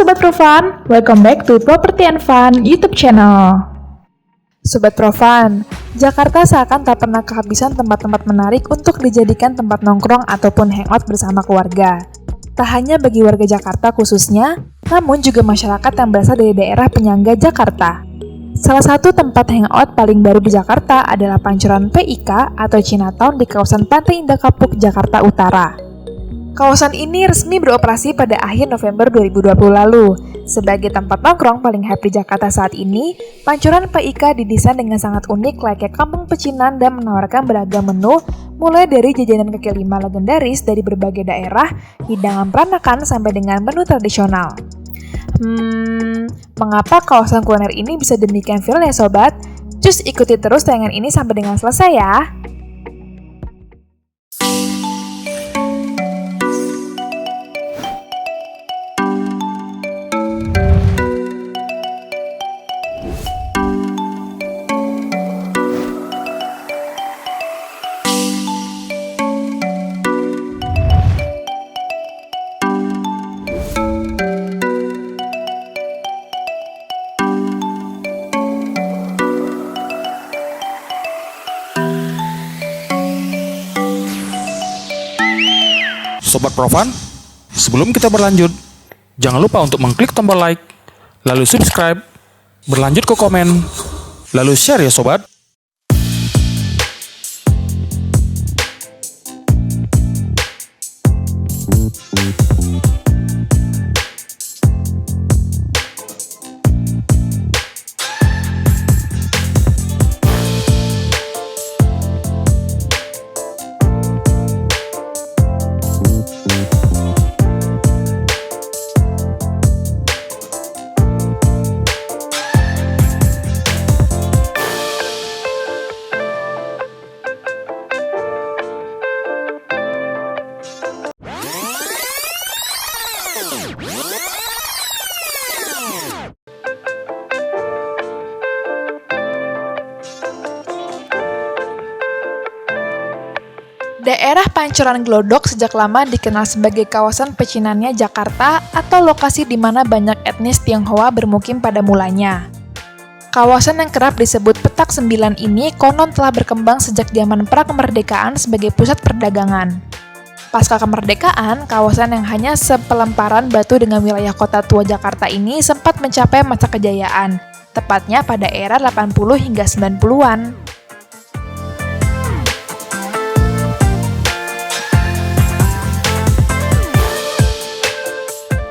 Sobat Profan, welcome back to Property and Fun YouTube channel. Sobat Profan, Jakarta seakan tak pernah kehabisan tempat-tempat menarik untuk dijadikan tempat nongkrong ataupun hangout bersama keluarga. Tak hanya bagi warga Jakarta khususnya, namun juga masyarakat yang berasal dari daerah penyangga Jakarta. Salah satu tempat hangout paling baru di Jakarta adalah Pancoran PIK atau Chinatown di kawasan Pantai Indah Kapuk, Jakarta Utara. Kawasan ini resmi beroperasi pada akhir November 2020 lalu. Sebagai tempat nongkrong paling hype di Jakarta saat ini, Pancoran PIK didesain dengan sangat unik layaknya kampung pecinan dan menawarkan beragam menu, mulai dari jajanan kaki lima legendaris dari berbagai daerah, hidangan peranakan sampai dengan menu tradisional. Mengapa kawasan kuliner ini bisa demikian viral ya sobat? Cus ikuti terus tayangan ini sampai dengan selesai ya! Sobat Profan, sebelum kita berlanjut, jangan lupa untuk mengklik tombol like, lalu subscribe, berlanjut ke komen, lalu share ya sobat. Daerah Pancoran Glodok sejak lama dikenal sebagai kawasan pecinannya Jakarta atau lokasi di mana banyak etnis Tionghoa bermukim pada mulanya. Kawasan yang kerap disebut Petak Sembilan ini konon telah berkembang sejak zaman pra-kemerdekaan sebagai pusat perdagangan. Pasca kemerdekaan, kawasan yang hanya sepelemparan batu dengan wilayah kota tua Jakarta ini sempat mencapai masa kejayaan, tepatnya pada era 80 hingga 90-an.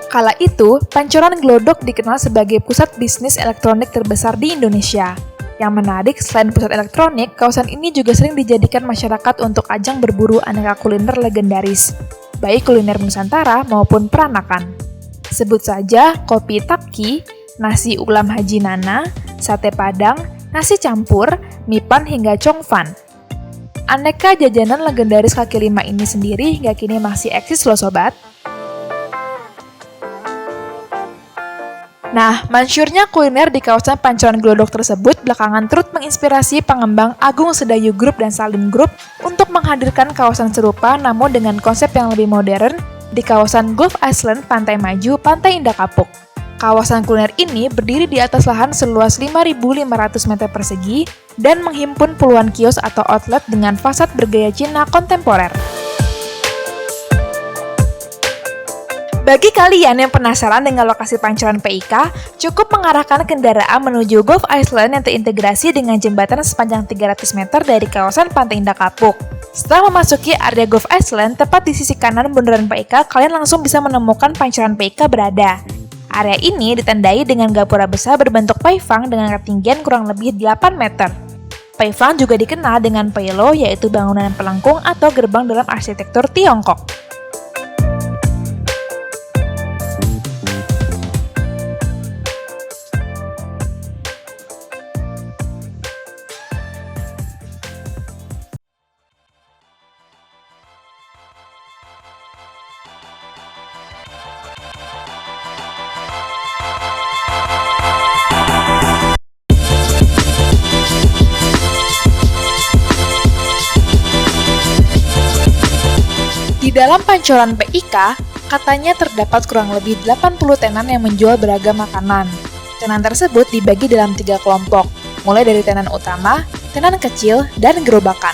Kala itu, Pancoran Glodok dikenal sebagai pusat bisnis elektronik terbesar di Indonesia. Yang menarik, selain pusat elektronik, kawasan ini juga sering dijadikan masyarakat untuk ajang berburu aneka kuliner legendaris, baik kuliner Nusantara maupun peranakan. Sebut saja kopi Tapki, nasi ulam Haji Nana, sate Padang, nasi campur, mipan hingga congfan. Aneka jajanan legendaris kaki lima ini sendiri hingga kini masih eksis loh sobat. Nah, masyhurnya kuliner di kawasan Pancoran Glodok tersebut belakangan turut menginspirasi pengembang Agung Sedayu Group dan Salim Group untuk menghadirkan kawasan serupa namun dengan konsep yang lebih modern di kawasan Gulf Island, Pantai Maju, Pantai Indah Kapuk. Kawasan kuliner ini berdiri di atas lahan seluas 5.500 meter persegi dan menghimpun puluhan kios atau outlet dengan fasad bergaya Cina kontemporer. Bagi kalian yang penasaran dengan lokasi Pancoran PIK, cukup mengarahkan kendaraan menuju Gulf Island yang terintegrasi dengan jembatan sepanjang 300 meter dari kawasan Pantai Indah Kapuk. Setelah memasuki area Gulf Island, tepat di sisi kanan bundaran PIK, kalian langsung bisa menemukan Pancoran PIK berada. Area ini ditandai dengan gapura besar berbentuk paifang dengan ketinggian kurang lebih 8 meter. Paifang juga dikenal dengan Pailo, yaitu bangunan pelengkung atau gerbang dalam arsitektur Tiongkok. Di dalam Pancoran PIK, Katanya terdapat kurang lebih 80 tenan yang menjual beragam makanan. Tenan tersebut dibagi dalam 3 kelompok, mulai dari tenan utama, tenan kecil, dan gerobakan.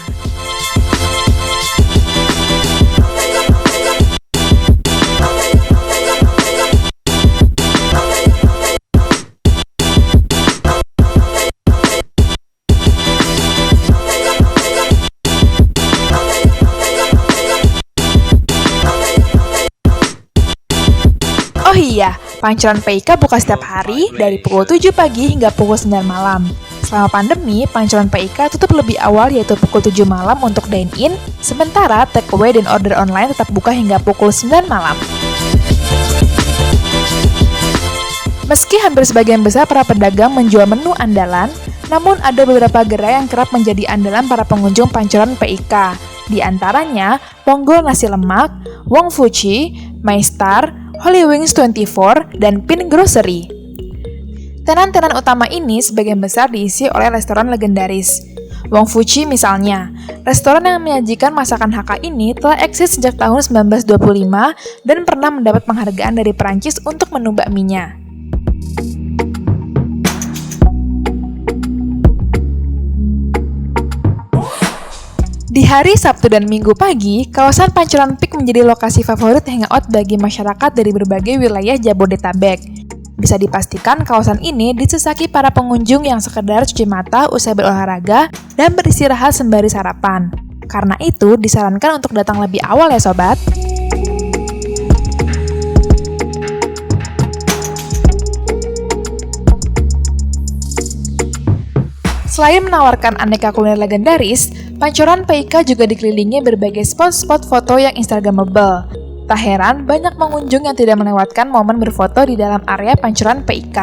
Oh iya, Pancoran PIK buka setiap hari dari pukul 7 pagi hingga pukul 9 malam. Selama pandemi, Pancoran PIK tutup lebih awal yaitu pukul 7 malam untuk dine-in, sementara takeaway dan order online tetap buka hingga pukul 9 malam. Meski hampir sebagian besar para pedagang menjual menu andalan, namun ada beberapa gerai yang kerap menjadi andalan para pengunjung Pancoran PIK. Di antaranya, Wonggol Nasi Lemak, Wong Fuji, My Star, Holy Wings 24, dan Pin Grocery. Tenan-tenan utama ini sebagian besar diisi oleh restoran legendaris. Wong Fuji misalnya, restoran yang menyajikan masakan Hakka ini telah eksis sejak tahun 1925 dan pernah mendapat penghargaan dari Perancis untuk menu bakminya. Di hari Sabtu dan Minggu pagi, kawasan Pancoran Peak menjadi lokasi favorit hangout bagi masyarakat dari berbagai wilayah Jabodetabek. Bisa dipastikan kawasan ini disesaki para pengunjung yang sekedar cuci mata usai berolahraga dan beristirahat sembari sarapan. Karena itu, disarankan untuk datang lebih awal ya sobat. Selain menawarkan aneka kuliner legendaris, Pancoran PIK juga dikelilingi berbagai spot-spot foto yang instagramable. Tak heran, banyak pengunjung yang tidak melewatkan momen berfoto di dalam area Pancoran PIK.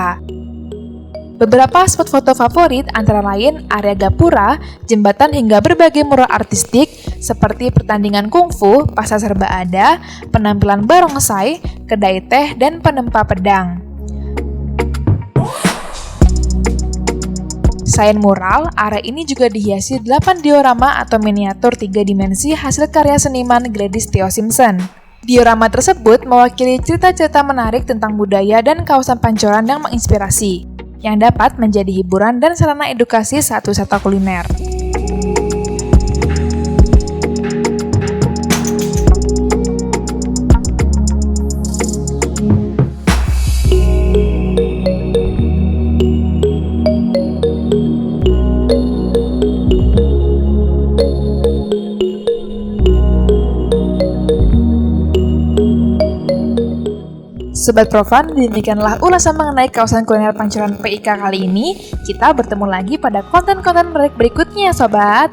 Beberapa spot foto favorit antara lain area gapura, jembatan hingga berbagai mural artistik seperti pertandingan kungfu, pasar serba ada, penampilan barongsai, kedai teh, dan penempa pedang. Selain mural, area ini juga dihiasi 8 diorama atau miniatur 3 dimensi hasil karya seniman Gladys Theo Simpson. Diorama tersebut mewakili cerita-cerita menarik tentang budaya dan kawasan Pancoran yang menginspirasi, yang dapat menjadi hiburan dan sarana edukasi saat wisata kuliner. Sobat Profan, demikianlah ulasan mengenai kawasan kuliner Pancoran PIK kali ini. Kita bertemu lagi pada konten-konten menarik berikutnya, sobat.